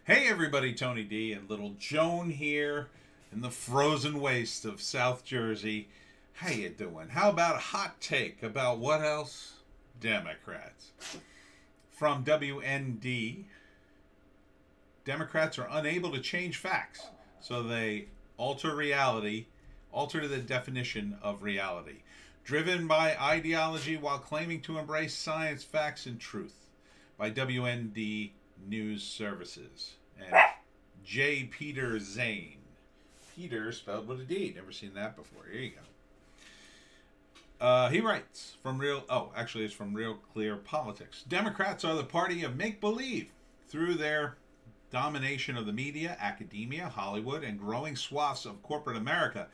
Hey everybody, Tony D and little Joan here in the frozen waste of South Jersey. How you doing? How about a hot take about what else? Democrats. From WND, Democrats are unable to change facts, so they alter reality, alter the definition of reality. Driven by ideology while claiming to embrace science, facts, and truth. By WND News Services. And J. Peter Zane. Peter spelled with a D. Never seen that before. Here you go. He writes it's from Real Clear Politics. Democrats are the party of make-believe through their domination of the media, academia, Hollywood, and growing swaths of corporate America.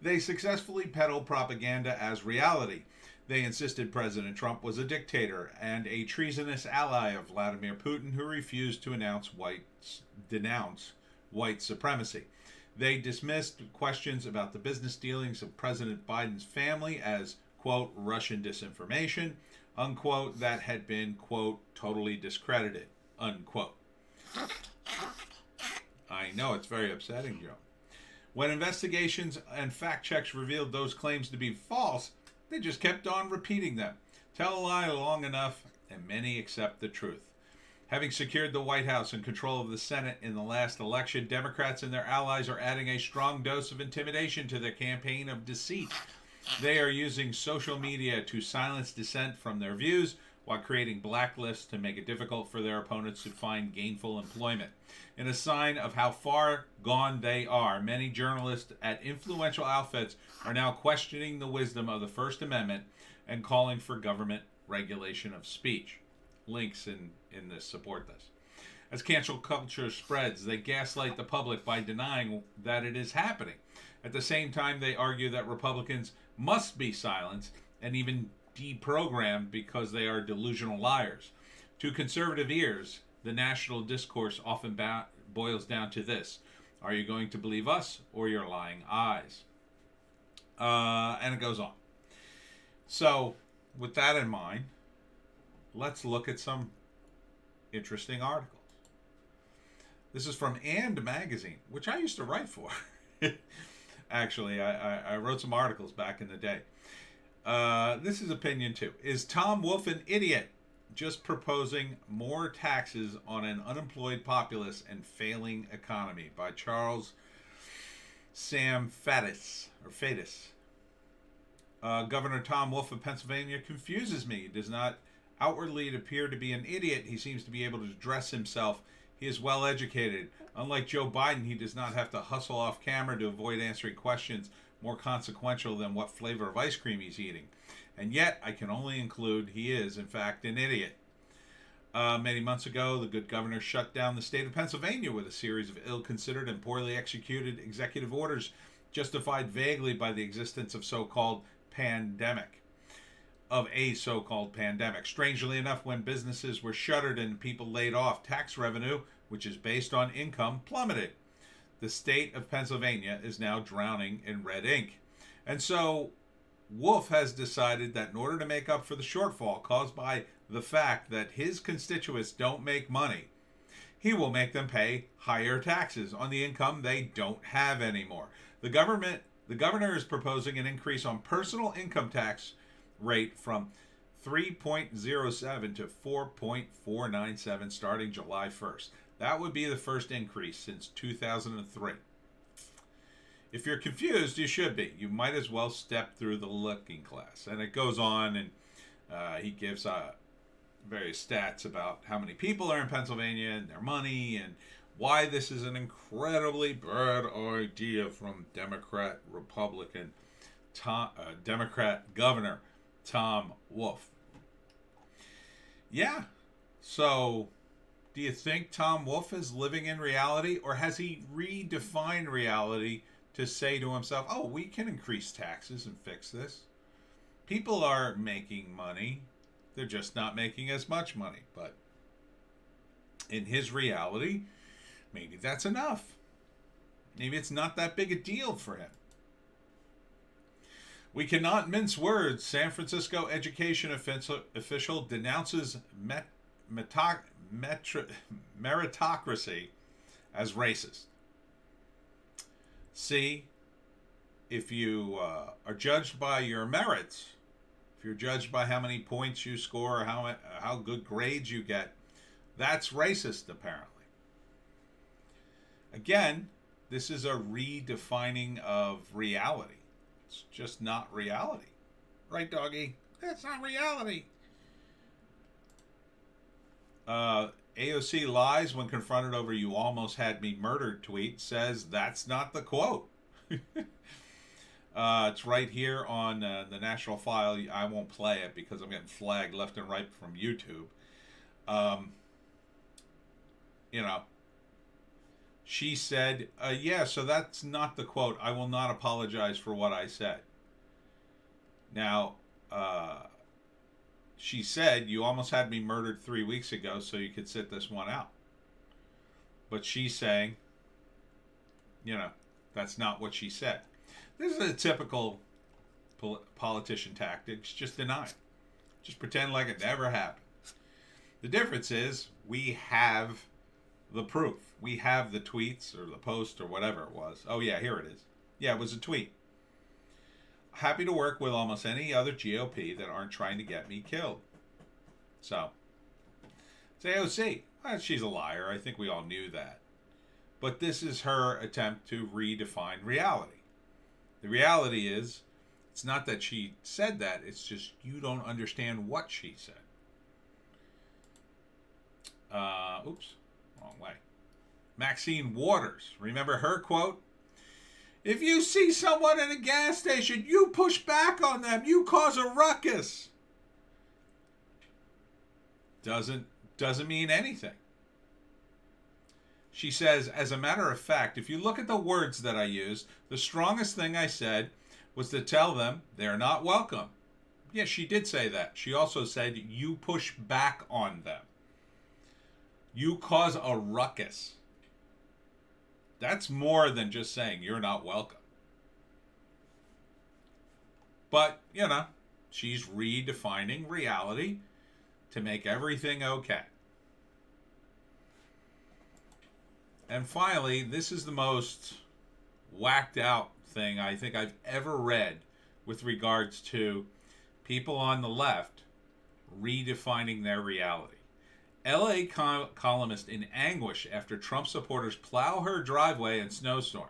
They successfully peddle propaganda as reality. They insisted President Trump was a dictator and a treasonous ally of Vladimir Putin who refused to denounce white supremacy. They dismissed questions about the business dealings of President Biden's family as, quote, Russian disinformation, unquote, that had been, quote, totally discredited, unquote. I know, it's very upsetting, Joe. When investigations and fact checks revealed those claims to be false, they just kept on repeating them. Tell a lie long enough, and many accept the truth. Having secured the White House and control of the Senate in the last election, Democrats and their allies are adding a strong dose of intimidation to their campaign of deceit. They are using social media to silence dissent from their views while creating blacklists to make it difficult for their opponents to find gainful employment. In a sign of how far gone they are, many journalists at influential outfits are now questioning the wisdom of the First Amendment and calling for government regulation of speech. Links in this support this. As cancel culture spreads, they gaslight the public by denying that it is happening. At the same time, they argue that Republicans must be silenced and even deprogrammed because they are delusional liars. To conservative ears, the national discourse often boils down to this: are you going to believe us or your lying eyes? And it goes on. So, with that in mind, let's look at some interesting articles. This is from And Magazine, which I used to write for. Actually, I wrote some articles back in the day. This is opinion 2. Is Tom Wolfe an idiot? Just proposing more taxes on an unemployed populace and failing economy, by Charles Sam Fatis. Governor Tom Wolfe of Pennsylvania confuses me. He does not outwardly appear to be an idiot. He seems to be able to dress himself. He is well educated. Unlike Joe Biden, he does not have to hustle off camera to avoid answering questions more consequential than what flavor of ice cream he's eating. And yet, I can only include he is, in fact, an idiot. Many months ago, the good governor shut down the state of Pennsylvania with a series of ill-considered and poorly executed executive orders justified vaguely by the existence of a so-called pandemic. Strangely enough, when businesses were shuttered and people laid off, tax revenue, which is based on income, plummeted. The state of Pennsylvania is now drowning in red ink. And so Wolf has decided that in order to make up for the shortfall caused by the fact that his constituents don't make money, he will make them pay higher taxes on the income they don't have anymore. The governor is proposing an increase on personal income tax rate from 3.07 to 4.497 starting July 1st. That would be the first increase since 2003. If you're confused, you should be. You might as well step through the looking glass. And it goes on, and he gives various stats about how many people are in Pennsylvania and their money and why this is an incredibly bad idea from Democrat Governor Tom Wolfe. Yeah, so do you think Tom Wolfe is living in reality, or has he redefined reality to say to himself, oh, we can increase taxes and fix this? People are making money. They're just not making as much money. But in his reality, maybe that's enough. Maybe it's not that big a deal for him. We cannot mince words. San Francisco education official denounces meritocracy as racist. See, if you are judged by your merits, if you're judged by how many points you score or how good grades you get, that's racist, apparently. Again, this is a redefining of reality. It's just not reality. Right, doggy? That's not reality. AOC lies when confronted over "you almost had me murdered" tweet, says that's not the quote. It's right here on the National File. I won't play it because I'm getting flagged left and right from YouTube. You know, she said, yeah, so that's not the quote. I will not apologize for what I said. Now, she said, "You almost had me murdered 3 weeks ago so you could sit this one out." But she's saying, that's not what she said. This is a typical politician tactics. Just deny it. Just pretend like it never happened. The difference is we have the proof. We have the tweets or the post or whatever it was. Oh, yeah, here it is. Yeah, it was a tweet. "Happy to work with almost any other GOP that aren't trying to get me killed." So, it's AOC. She's a liar. I think we all knew that. But this is her attempt to redefine reality. The reality is, it's not that she said that, it's just you don't understand what she said. Oops, wrong way. Maxine Waters, remember her quote? "If you see someone at a gas station, you push back on them, you cause a ruckus." Doesn't mean anything. She says, "As a matter of fact, if you look at the words that I used, the strongest thing I said was to tell them they're not welcome." Yes, she did say that. She also said, "You push back on them. You cause a ruckus." That's more than just saying you're not welcome. But, she's redefining reality to make everything okay. And finally, this is the most whacked out thing I think I've ever read with regards to people on the left redefining their reality. LA columnist in anguish after Trump supporters plow her driveway in snowstorm.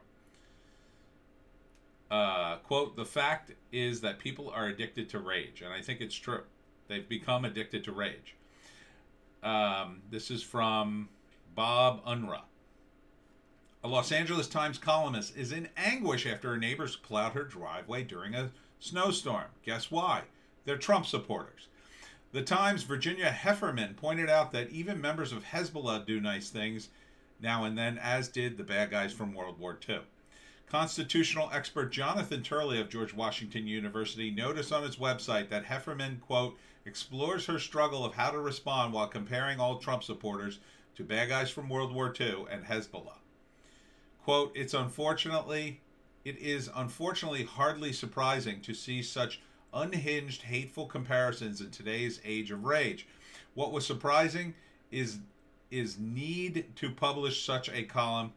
Quote, "The fact is that people are addicted to rage." And I think it's true. They've become addicted to rage. This is from Bob Unruh. A Los Angeles Times columnist is in anguish after her neighbors plowed her driveway during a snowstorm. Guess why? They're Trump supporters. The Times' Virginia Heffernan pointed out that even members of Hezbollah do nice things now and then, as did the bad guys from World War II. Constitutional expert Jonathan Turley of George Washington University noticed on his website that Heffernan, quote, "explores her struggle of how to respond while comparing all Trump supporters to bad guys from World War II and Hezbollah. Quote, it is unfortunately hardly surprising to see such unhinged, hateful comparisons in today's age of rage. What was surprising is need to publish such a column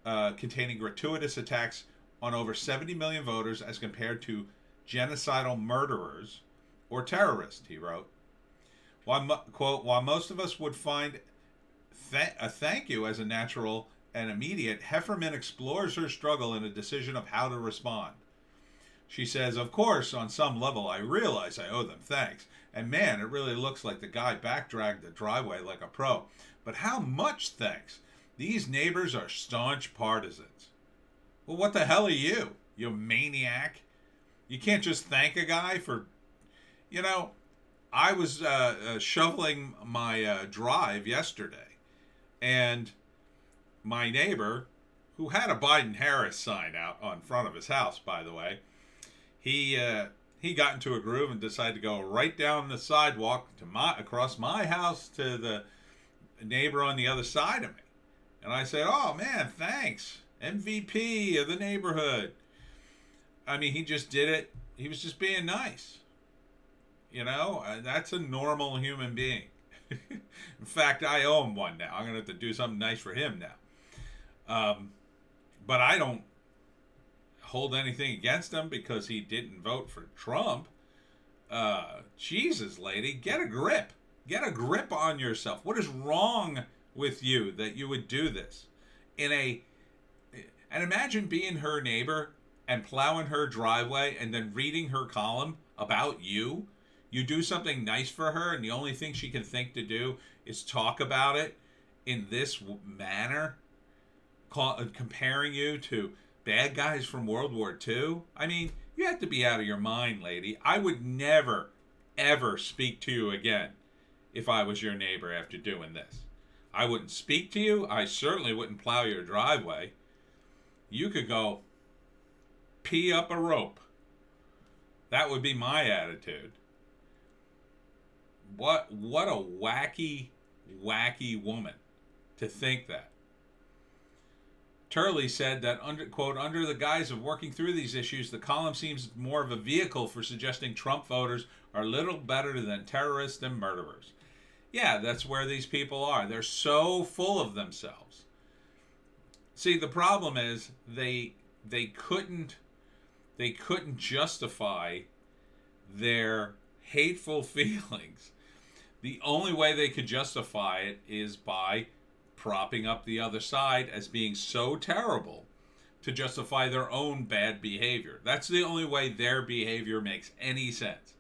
containing gratuitous attacks on over 70 million voters as compared to genocidal murderers or terrorists," he wrote. While most of us would find a thank you as a natural and immediate, Heffernan explores her struggle in a decision of how to respond. She says, "Of course, on some level, I realize I owe them thanks. And man, it really looks like the guy backdragged the driveway like a pro. But how much thanks? These neighbors are staunch partisans." Well, what the hell are you maniac? You can't just thank a guy for, I was shoveling my drive yesterday, and my neighbor, who had a Biden-Harris sign out on front of his house, by the way, he got into a groove and decided to go right down the sidewalk across my house to the neighbor on the other side of me. And I said, "Oh, man, thanks. MVP of the neighborhood." I mean, he just did it. He was just being nice. That's a normal human being. In fact, I owe him one now. I'm going to have to do something nice for him now. But I don't hold anything against him because he didn't vote for Trump. Jesus, lady, get a grip. Get a grip on yourself. What is wrong with you that you would do this? And imagine being her neighbor and plowing her driveway and then reading her column about you. You do something nice for her, and the only thing she can think to do is talk about it in this manner, comparing you to bad guys from World War II. I mean, you have to be out of your mind, lady. I would never, ever speak to you again if I was your neighbor after doing this. I wouldn't speak to you. I certainly wouldn't plow your driveway. You could go pee up a rope. That would be my attitude. What a wacky woman to think that. Turley said that, quote, under the guise of working through these issues, the column seems more of a vehicle for suggesting Trump voters are little better than terrorists and murderers. Yeah, that's where these people are. They're so full of themselves. See, the problem is they couldn't justify their hateful feelings. The only way they could justify it is by propping up the other side as being so terrible to justify their own bad behavior. That's the only way their behavior makes any sense.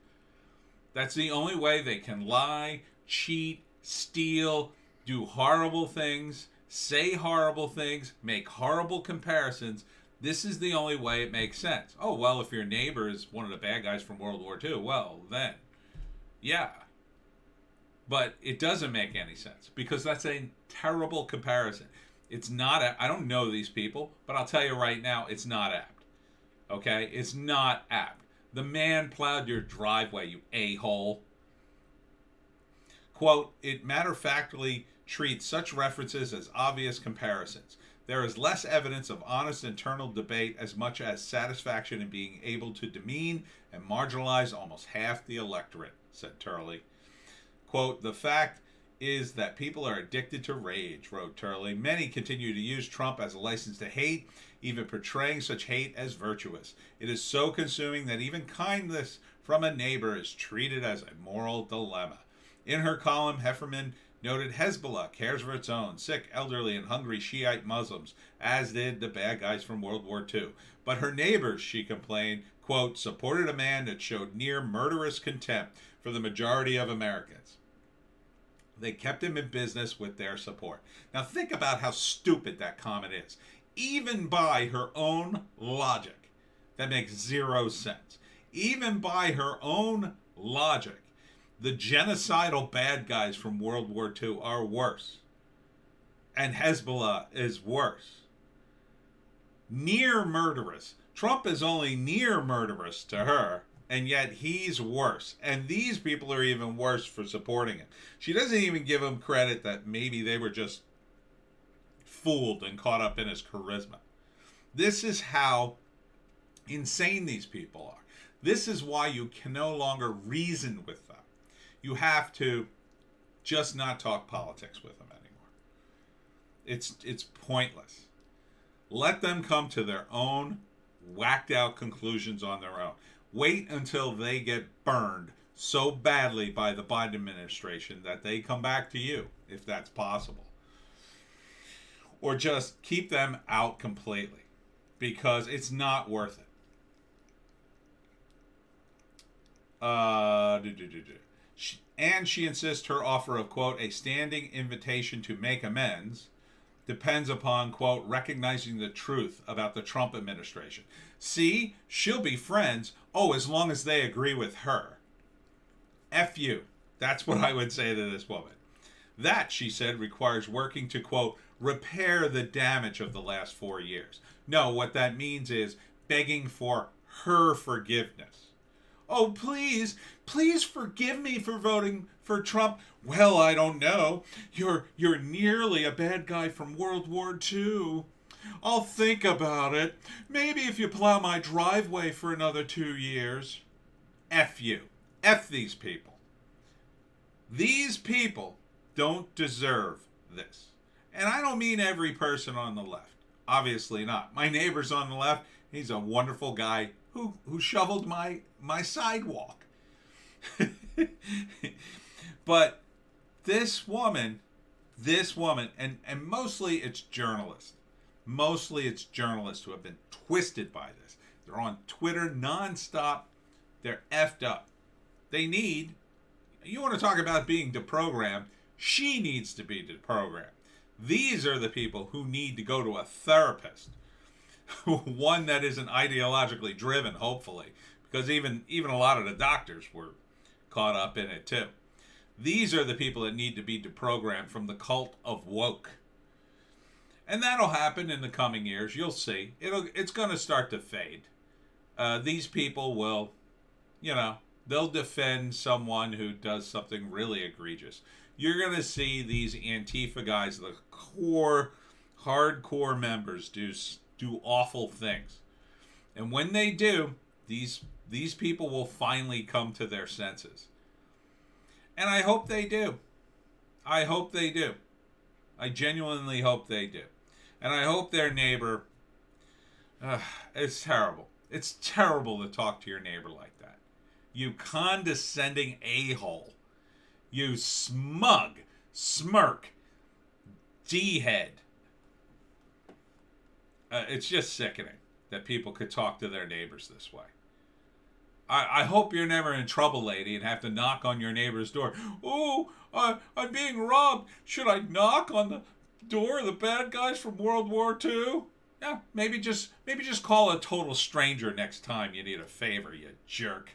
That's the only way they can lie, cheat, steal, do horrible things, say horrible things, make horrible comparisons. This is the only way it makes sense. Oh, well, if your neighbor is one of the bad guys from World War II, well, then, yeah. But it doesn't make any sense because that's a terrible comparison. It's not, I don't know these people, but I'll tell you right now, it's not apt. Okay? It's not apt. The man plowed your driveway, you a-hole. Quote, it matter-of-factly treats such references as obvious comparisons. There is less evidence of honest internal debate as much as satisfaction in being able to demean and marginalize almost half the electorate, said Turley. Quote, the fact is that people are addicted to rage, wrote Turley. Many continue to use Trump as a license to hate, even portraying such hate as virtuous. It is so consuming that even kindness from a neighbor is treated as a moral dilemma. In her column, Hefferman noted Hezbollah cares for its own sick, elderly, and hungry Shiite Muslims, as did the bad guys from World War II. But her neighbors, she complained, quote, supported a man that showed near murderous contempt for the majority of Americans. They kept him in business with their support. Now think about how stupid that comment is. Even by her own logic, that makes zero sense. Even by her own logic, the genocidal bad guys from World War II are worse. And Hezbollah is worse. Near murderous. Trump is only near murderous to her, and yet he's worse. And these people are even worse for supporting him. She doesn't even give him credit that maybe they were just fooled and caught up in his charisma. This is how insane these people are. This is why you can no longer reason with them. You have to just not talk politics with them anymore. It's pointless. Let them come to their own whacked out conclusions on their own. Wait until they get burned so badly by the Biden administration that they come back to you, if that's possible. Or just keep them out completely, because it's not worth it. And she insists her offer of, quote, a standing invitation to make amends depends upon, quote, recognizing the truth about the Trump administration. See, she'll be friends, as long as they agree with her. F you. That's what I would say to this woman. That, she said, requires working to, quote, repair the damage of the last 4 years. No, what that means is begging for her forgiveness. Oh, please forgive me for voting for Trump. Well, I don't know. You're nearly a bad guy from World War II. I'll think about it. Maybe if you plow my driveway for another 2 years. F you. F these people. These people don't deserve this. And I don't mean every person on the left. Obviously not. My neighbor's on the left. He's a wonderful guy who shoveled my sidewalk. But this woman, and mostly it's journalists. Mostly it's journalists who have been twisted by this. They're on Twitter nonstop. They're effed up. You want to talk about being deprogrammed, she needs to be deprogrammed. These are the people who need to go to a therapist. One that isn't ideologically driven, hopefully, because even a lot of the doctors were caught up in it too. These are the people that need to be deprogrammed from the cult of woke. And that'll happen in the coming years. You'll see. It's going to start to fade. These people will, they'll defend someone who does something really egregious. You're going to see these Antifa guys, the core, hardcore members, do awful things. And when they do, these people will finally come to their senses. And I hope they do. I hope they do. I genuinely hope they do. And I hope their neighbor... it's terrible. It's terrible to talk to your neighbor like that. You condescending a-hole. You smug, smirk, D-head. It's just sickening that people could talk to their neighbors this way. I hope you're never in trouble, lady, and have to knock on your neighbor's door. Oh, I'm being robbed. Should I knock on the door of the bad guys from World War II? Yeah, maybe just call a total stranger next time you need a favor, you jerk.